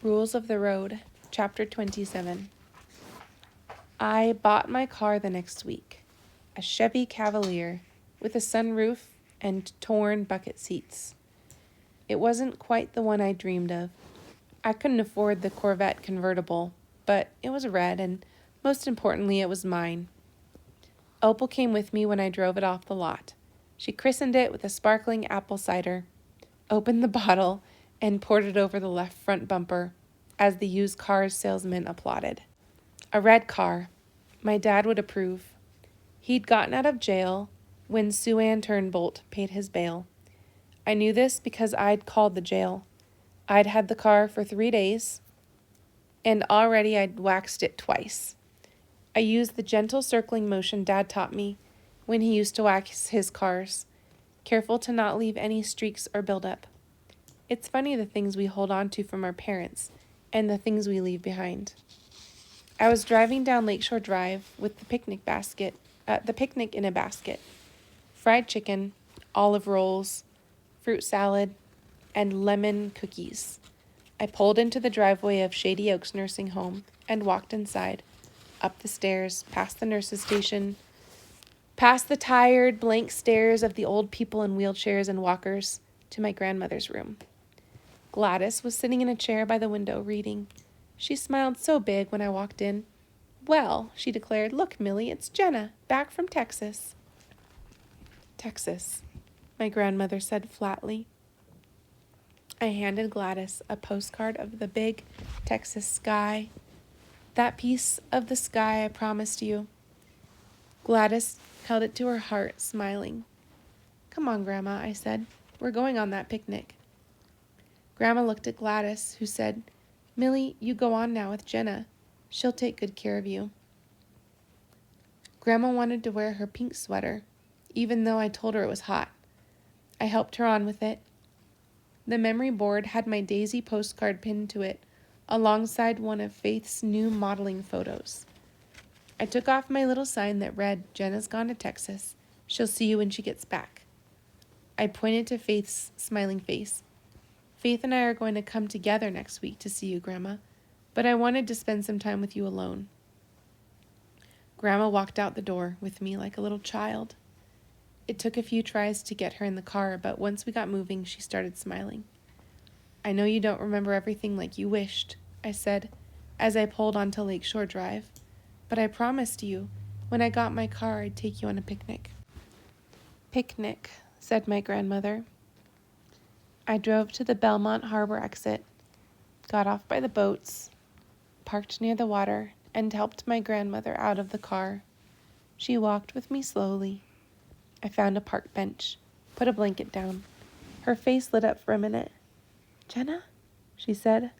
Rules of the Road, Chapter 27. I bought my car the next week, a Chevy Cavalier with a sunroof and torn bucket seats. It wasn't quite the one I dreamed of. I couldn't afford the Corvette convertible, but it was red and, most importantly, it was mine. Opal came with me when I drove it off the lot. She christened it with a sparkling apple cider, opened the bottle, and poured it over the left front bumper as the used car salesman applauded. A red car. My dad would approve. He'd gotten out of jail when Sue Ann Turnbolt paid his bail. I knew this because I'd called the jail. I'd had the car for 3 days, and already I'd waxed it twice. I used the gentle circling motion Dad taught me when he used to wax his cars, careful to not leave any streaks or buildup. It's funny the things we hold on to from our parents and the things we leave behind. I was driving down Lakeshore Drive with the picnic in a basket. Fried chicken, olive rolls, fruit salad, and lemon cookies. I pulled into the driveway of Shady Oaks Nursing Home and walked inside, up the stairs, past the nurse's station, past the tired, blank stares of the old people in wheelchairs and walkers, to my grandmother's room. Gladys was sitting in a chair by the window reading. She smiled so big when I walked in. "Well," she declared, "look, Millie, it's Jenna, back from Texas." "Texas," my grandmother said flatly. I handed Gladys a postcard of the big Texas sky. "That piece of the sky I promised you." Gladys held it to her heart, smiling. "Come on, Grandma," I said. "We're going on that picnic." Grandma looked at Gladys, who said, "Millie, you go on now with Jenna. She'll take good care of you." Grandma wanted to wear her pink sweater, even though I told her it was hot. I helped her on with it. The memory board had my Daisy postcard pinned to it, alongside one of Faith's new modeling photos. I took off my little sign that read, "Jenna's gone to Texas. She'll see you when she gets back." I pointed to Faith's smiling face. "Faith and I are going to come together next week to see you, Grandma, but I wanted to spend some time with you alone." Grandma walked out the door with me like a little child. It took a few tries to get her in the car, but once we got moving, she started smiling. "I know you don't remember everything like you wished," I said, as I pulled onto Lakeshore Drive, "but I promised you, when I got my car, I'd take you on a picnic." "Picnic," said my grandmother. I drove to the Belmont Harbor exit, got off by the boats, parked near the water, and helped my grandmother out of the car. She walked with me slowly. I found a park bench, put a blanket down. Her face lit up for a minute. "Jenna?" she said.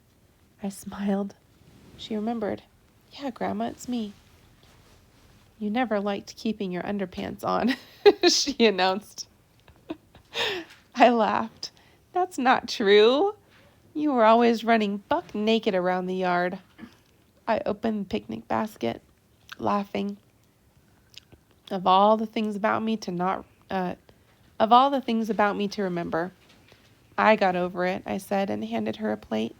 I smiled. She remembered. "Yeah, Grandma, it's me." "You never liked keeping your underpants on," she announced. I laughed. "That's not true. You were always running buck naked around the yard." I opened the picnic basket, laughing. Of all the things about me to remember. "I got over it," I said, and handed her a plate.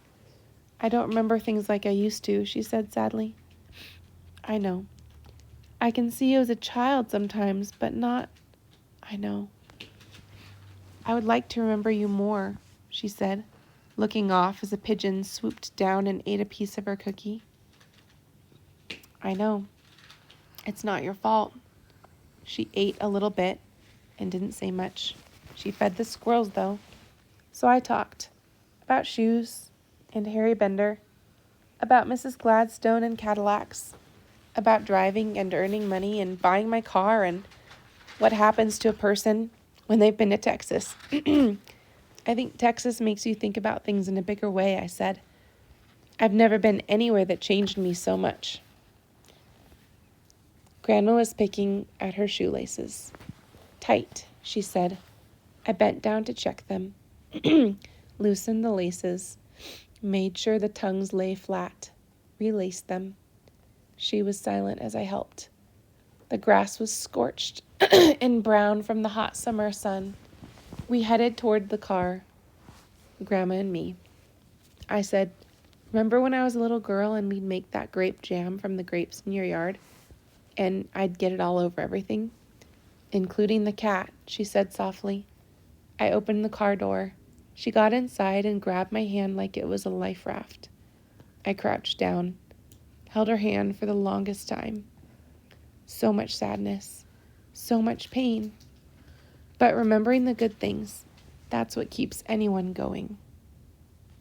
"I don't remember things like I used to," she said sadly. "I know. I can see you as a child sometimes, but not... I know." "I would like to remember you more," she said, looking off as a pigeon swooped down and ate a piece of her cookie. "I know. It's not your fault." She ate a little bit and didn't say much. She fed the squirrels, though. So I talked about shoes and Harry Bender, about Mrs. Gladstone and Cadillacs, about driving and earning money and buying my car and what happens to a person when they've been to Texas. "I think Texas makes you think about things in a bigger way," I said. "I've never been anywhere that changed me so much." Grandma was picking at her shoelaces. "Tight," she said. I bent down to check them, loosened the laces, made sure the tongues lay flat, relaced them. She was silent as I helped. The grass was scorched and brown from the hot summer sun. We headed toward the car, Grandma and me. I said, Remember when I was a little girl and we'd make that grape jam from the grapes in your yard? And I'd get it all over everything? Including the cat, she said softly. I opened the car door. She got inside and grabbed my hand like it was a life raft. I crouched down, held her hand for the longest time. So much sadness, so much pain. But remembering the good things, that's what keeps anyone going.